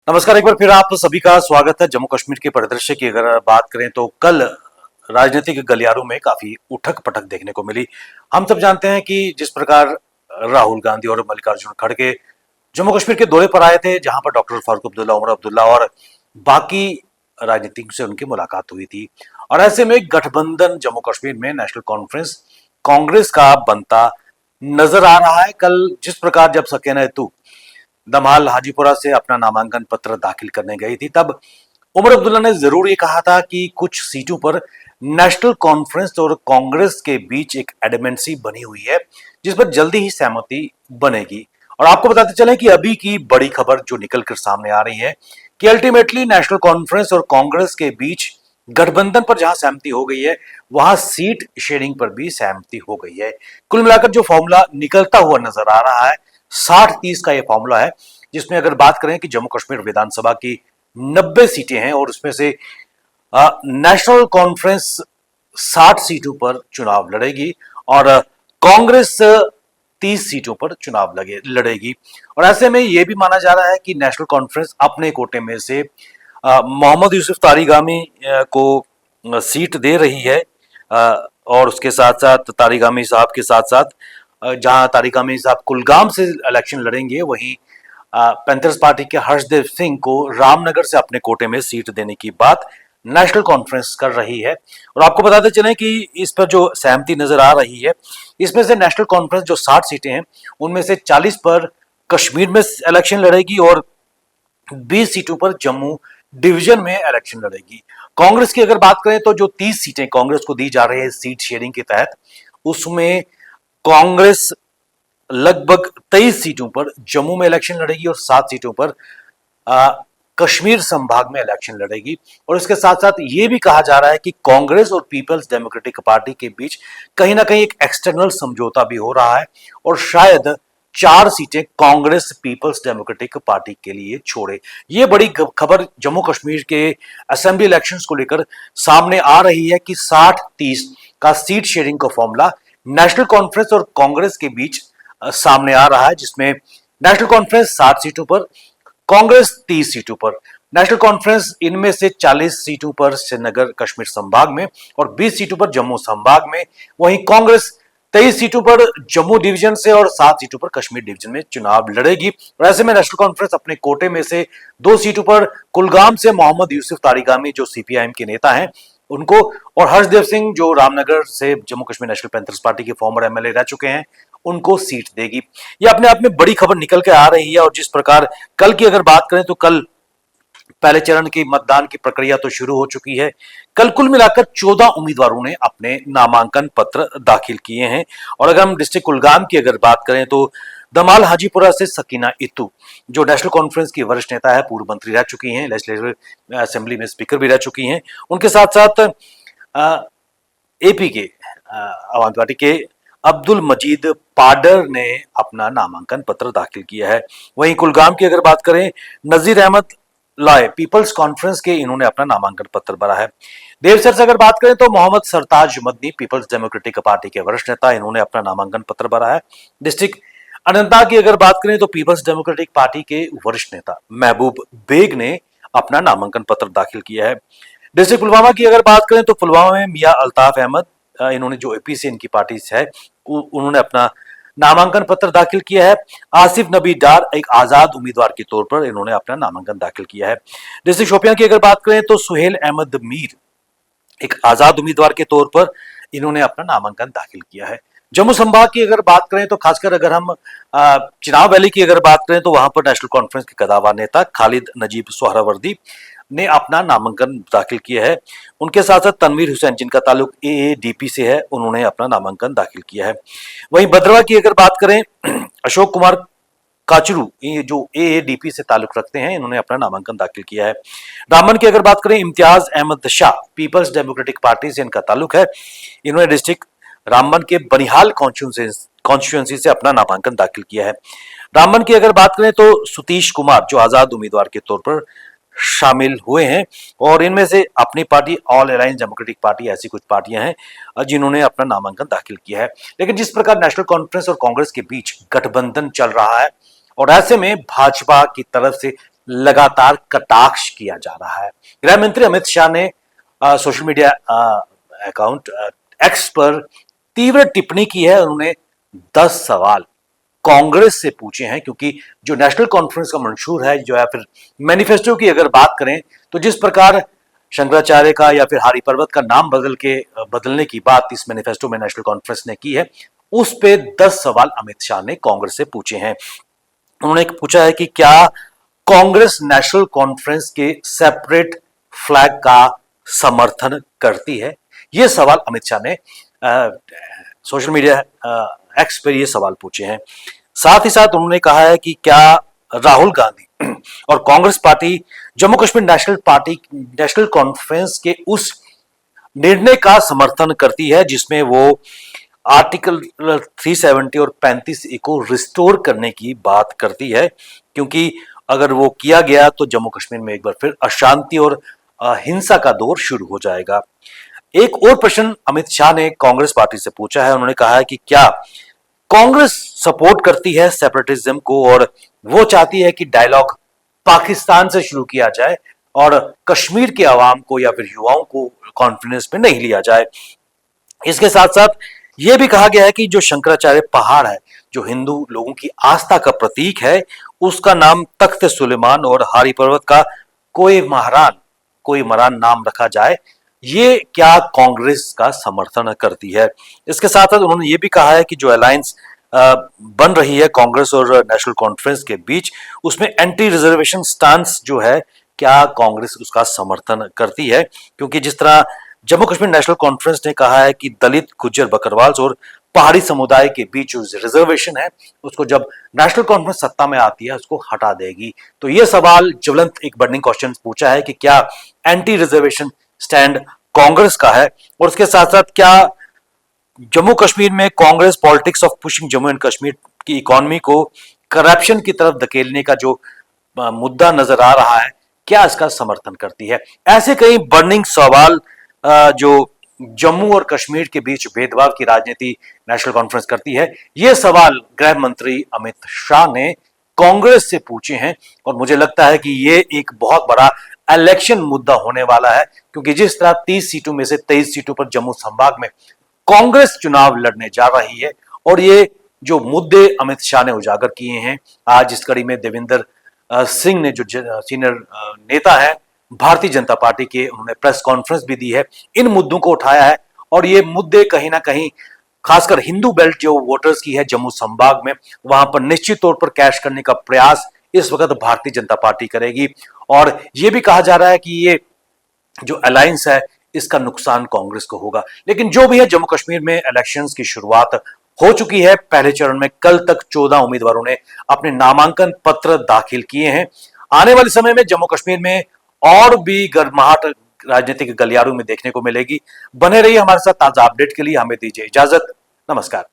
नमस्कार, एक बार फिर आप सभी का स्वागत है। जम्मू कश्मीर के परिदृश्य की अगर बात करें तो कल राजनीतिक गलियारों में काफी उठक पटक देखने को मिली। हम सब जानते हैं कि जिस प्रकार राहुल गांधी और मल्लिकार्जुन खड़गे जम्मू कश्मीर के दौरे पर आए थे, जहां पर डॉक्टर फारूक अब्दुल्ला, उमर अब्दुल्ला और बाकी राजनीतिज्ञों से उनकी मुलाकात हुई थी। और ऐसे में गठबंधन जम्मू कश्मीर में नेशनल कॉन्फ्रेंस कांग्रेस का बनता नजर आ रहा है। कल जिस प्रकार जब सकेना हेतु दमाल हाजीपुरा से अपना नामांकन पत्र दाखिल करने गई थी, तब उमर अब्दुल्ला ने जरूर ये कहा था कि कुछ सीटों पर नेशनल कॉन्फ्रेंस और कांग्रेस के बीच एक एडमेंसी बनी हुई है, जिस पर जल्दी ही सहमति बनेगी। और आपको बताते चले कि अभी की बड़ी खबर जो निकल कर सामने आ रही है कि अल्टीमेटली नेशनल कॉन्फ्रेंस और कांग्रेस के बीच गठबंधन पर जहां सहमति हो गई है, वहां सीट शेयरिंग पर भी सहमति हो गई है। कुल मिलाकर जो फॉर्मूला निकलता हुआ नजर आ रहा है, 60-30 का यह फॉर्मूला है, जिसमें अगर बात करें कि जम्मू कश्मीर विधानसभा की 90 सीटें हैं और उसमें से नेशनल कॉन्फ्रेंस 60 सीटों पर चुनाव लड़ेगी और कांग्रेस 30 सीटों पर चुनाव लड़ेगी। और ऐसे में यह भी माना जा रहा है कि नेशनल कॉन्फ्रेंस अपने कोटे में से मोहम्मद यूसुफ तारिगामी को सीट दे रही है। और उसके साथ साथ तारिगामी साहब के साथ साथ जहां तारिगामी साहब कुलगाम से इलेक्शन लड़ेंगे, वहीं पैंथर्स पार्टी के हर्षदेव सिंह को रामनगर से अपने कोटे में सीट देने की बात नेशनल कॉन्फ्रेंस कर रही है। और आपको बताते चलें कि इस पर जो सहमति नजर आ रही है, इसमें से नेशनल कॉन्फ्रेंस जो 60 सीटें हैं, उनमें से 40 पर कश्मीर में इलेक्शन लड़ेगी और 20 सीटों पर जम्मू डिवीजन में इलेक्शन लड़ेगी। कांग्रेस की अगर बात करें तो जो 30 सीटें कांग्रेस को दी जा रही है सीट शेयरिंग के तहत, उसमें कांग्रेस लगभग 23 सीटों पर जम्मू में इलेक्शन लड़ेगी और 7 सीटों पर कश्मीर संभाग में इलेक्शन लड़ेगी। और इसके साथ साथ ये भी कहा जा रहा है कि कांग्रेस और पीपल्स डेमोक्रेटिक पार्टी के बीच कहीं ना कहीं एक एक्सटर्नल समझौता भी हो रहा है और शायद 4 सीटें कांग्रेस पीपल्स डेमोक्रेटिक पार्टी के लिए छोड़े। ये बड़ी खबर जम्मू कश्मीर के असेंबली इलेक्शंस को लेकर सामने आ रही है कि 60-30 का सीट शेयरिंग का फॉर्मूला नेशनल कॉन्फ्रेंस और कांग्रेस के बीच सामने आ रहा है, जिसमें नेशनल कॉन्फ्रेंस 60 सीटों पर, कांग्रेस 30 सीटों पर। नेशनल कॉन्फ्रेंस इनमें से 40 सीटों पर श्रीनगर कश्मीर संभाग में और 20 सीटों पर जम्मू संभाग में, वहीं कांग्रेस 23 सीटों पर जम्मू डिवीजन से और 7 सीटों पर कश्मीर डिवीजन में चुनाव लड़ेगी। और ऐसे में नेशनल कॉन्फ्रेंस अपने कोटे में से 2 सीटों पर कुलगाम से मोहम्मद यूसुफ तारिगामी जो सीपीआईएम के नेता हैं उनको, और हर्षदेव सिंह जो रामनगर से Jammu Kashmir national panthers party के फॉर्मर एमएलए रह चुके हैं, उनको सीट देगी। ये अपने आप में बड़ी खबर निकल के आ रही है। और जिस प्रकार कल की अगर बात करें तो कल पहले चरण की मतदान की प्रक्रिया तो शुरू हो चुकी है। कल कुल मिलाकर 14 उम्मीदवारों ने अपने नामांकन पत्र दाखिल किए हैं। और अगर हम डिस्ट्रिक्ट कुलगाम की अगर बात करें तो दमाल हाजीपुरा से सकीना इत्तू जो नेशनल कॉन्फ्रेंस की वरिष्ठ नेता है, पूर्व मंत्री रह चुकी हैं, लेजिस्लेटिव असेंबली में स्पीकर भी रह चुकी हैं, उनके साथ साथ एपी के आम आदमी पार्टी के अब्दुल मजीद पाडर ने अपना नामांकन पत्र दाखिल किया है। वहीं कुलगाम की अगर बात करें, नजीर अहमद लॉय पीपल्स कॉन्फ्रेंस के इन्होंने अपना नामांकन पत्र भरा है। देवसर से अगर बात करें तो मोहम्मद सरताज मदनी पीपल्स डेमोक्रेटिक पार्टी के वरिष्ठ नेता, इन्होंने अपना नामांकन पत्र भरा है। डिस्ट्रिक्ट अनंतनाग की अगर बात करें तो पीपल्स डेमोक्रेटिक पार्टी के वरिष्ठ नेता महबूब बेग ने अपना नामांकन पत्र दाखिल किया है। डिस्ट्रिक्ट पुलवामा की अगर बात करें तो पुलवामा में मियां अल्ताफ अहमद, इन्होंने जो एपी से इनकी पार्टी से है, उन्होंने अपना नामांकन पत्र दाखिल किया है। आसिफ नबी डार एक आजाद उम्मीदवार के तौर पर इन्होंने अपना नामांकन दाखिल किया है। डिस्ट्रिक्ट शोपियां की अगर बात करें तो सुहेल अहमद मीर एक आजाद उम्मीदवार के तौर पर इन्होंने अपना नामांकन दाखिल किया है। जम्मू संभाग की अगर बात करें तो खासकर अगर हम चिनाब वैली की अगर बात करें तो वहां पर नेशनल कॉन्फ्रेंस के कदावर नेता खालिद नजीब सोहरावर्दी ने अपना नामांकन दाखिल किया है। उनके साथ साथ तनवीर हुसैन जिनका ताल्लुक एएडीपी से है, उन्होंने अपना नामांकन दाखिल किया है। वहीं भद्रवा की अगर बात करें, अशोक कुमार काचरू ये जो एएडीपी से ताल्लुक रखते हैं, इन्होंने अपना नामांकन दाखिल किया है। रामबन की अगर बात करें, इम्तियाज अहमद शाह पीपल्स डेमोक्रेटिक पार्टी से इनका ताल्लुक है, इन्होंने डिस्ट्रिक्ट रामबन के बनिहाल कॉन्स्टिट्यूंसी से अपना नामांकन दाखिल किया है। रामबन की अगर बात करें तो सुतीश कुमार जो आजाद उम्मीदवार के तौर पर शामिल हुए हैं और इनमें से अपनी party all alliance democratic party, ऐसी कुछ पार्टियां हैं जिन्होंने अपना नामांकन दाखिल किया है। लेकिन जिस प्रकार नेशनल कॉन्फ्रेंस और कांग्रेस के बीच गठबंधन चल रहा है और ऐसे में भाजपा की तरफ से लगातार कटाक्ष किया जा रहा है। गृह मंत्री अमित शाह ने सोशल मीडिया अकाउंट एक्स पर तीव्र टिप्पणी की है। उन्होंने 10 सवाल कांग्रेस से पूछे हैं, क्योंकि जो नेशनल कॉन्फ्रेंस का मंशूर है जो, या फिर मैनिफेस्टो की अगर बात करें तो जिस प्रकार शंकराचार्य का या फिर हरि पर्वत का नाम बदलने की बात इस मैनिफेस्टो में नेशनल कॉन्फ्रेंस ने की है, उस पे 10 सवाल अमित शाह ने कांग्रेस से पूछे हैं। उन्होंने पूछा है कि क्या कांग्रेस नेशनल कॉन्फ्रेंस के सेपरेट फ्लैग का समर्थन करती है। यह सवाल अमित शाह ने सोशल मीडिया एक्स पर ये सवाल पूछे हैं। साथ ही साथ उन्होंने कहा है कि क्या राहुल गांधी और Congress party Jammu Kashmir national conference के उस निर्णय का समर्थन करती है जिसमें वो आर्टिकल 370 और 35A को रिस्टोर करने की बात करती है, क्योंकि अगर वो किया गया तो जम्मू कश्मीर में एक बार फिर अशांति और हिंसा का दौर शुरू हो जाएगा। एक और प्रश्न अमित शाह ने कांग्रेस पार्टी से पूछा है। उन्होंने कहा है कि क्या कांग्रेस सपोर्ट करती है सेपरेटिज्म को और वो चाहती है कि डायलॉग पाकिस्तान से शुरू किया जाए और कश्मीर के आवाम को या फिर युवाओं को कॉन्फिडेंस में नहीं लिया जाए। इसके साथ साथ यह भी कहा गया है कि जो शंकराचार्य पहाड़ है, जो हिंदू लोगों की आस्था का प्रतीक है, उसका नाम तख्त सुलेमान और हारी पर्वत का कोई मरान नाम रखा जाए। ये क्या कांग्रेस का समर्थन करती है। इसके साथ साथ उन्होंने ये भी कहा है कि जो अलायंस बन रही है कांग्रेस और नेशनल कॉन्फ्रेंस के बीच, उसमें एंटी रिजर्वेशन स्टांस जो है, क्या कांग्रेस उसका समर्थन करती है। क्योंकि जिस तरह जम्मू कश्मीर नेशनल कॉन्फ्रेंस ने कहा है कि दलित, गुज्जर, बकरवाल और पहाड़ी समुदाय के बीच जो रिजर्वेशन है उसको जब नेशनल कॉन्फ्रेंस सत्ता में आती है उसको हटा देगी। तो यह सवाल ज्वलंत एक बर्निंग क्वेश्चन पूछा है कि क्या एंटी रिजर्वेशन स्टैंड कांग्रेस का है। और उसके साथ साथ क्या जम्मू कश्मीर में Congress politics of pushing Jammu and Kashmir की इकोनॉमी को करप्शन की तरफ धकेलने का जो मुद्दा नजर आ रहा है, क्या इसका समर्थन करती है। ऐसे कई बर्निंग सवाल जो जम्मू और कश्मीर के बीच भेदभाव की राजनीति नेशनल कॉन्फ्रेंस करती है, ये सवाल गृह मंत्री अमित शाह ने कांग्रेस से पूछे हैं। और मुझे लगता है कि ये एक बहुत बड़ा इलेक्शन मुद्दा होने वाला है, क्योंकि जिस तरह 30 सीटों में से 23 सीटों पर जम्मू संभाग में कांग्रेस चुनाव लड़ने जा रही है, और ये जो मुद्दे अमित शाह ने उजागर किए हैं, आज इस कड़ी में देवेंद्र सिंह ने, जो सीनियर नेता है भारतीय जनता पार्टी के, उन्होंने प्रेस कॉन्फ्रेंस भी दी है, इन मुद्दों को उठाया है। और ये मुद्दे कहीं ना कहीं खासकर हिंदू बेल्ट जो वोटर्स की है जम्मू संभाग में, वहां पर निश्चित तौर पर कैश करने का प्रयास इस वक्त भारतीय जनता पार्टी करेगी। और यह भी कहा जा रहा है कि ये जो अलायंस है इसका नुकसान कांग्रेस को होगा। लेकिन जो भी है, जम्मू कश्मीर में इलेक्शंस की शुरुआत हो चुकी है। पहले चरण में कल तक 14 उम्मीदवारों ने अपने नामांकन पत्र दाखिल किए हैं। आने वाले समय में जम्मू कश्मीर में और भी गर्माहट राजनीतिक गलियारों में देखने को मिलेगी। बने रहिए हमारे साथ। ताजा अपडेट के लिए हमें दीजिए इजाजत। नमस्कार।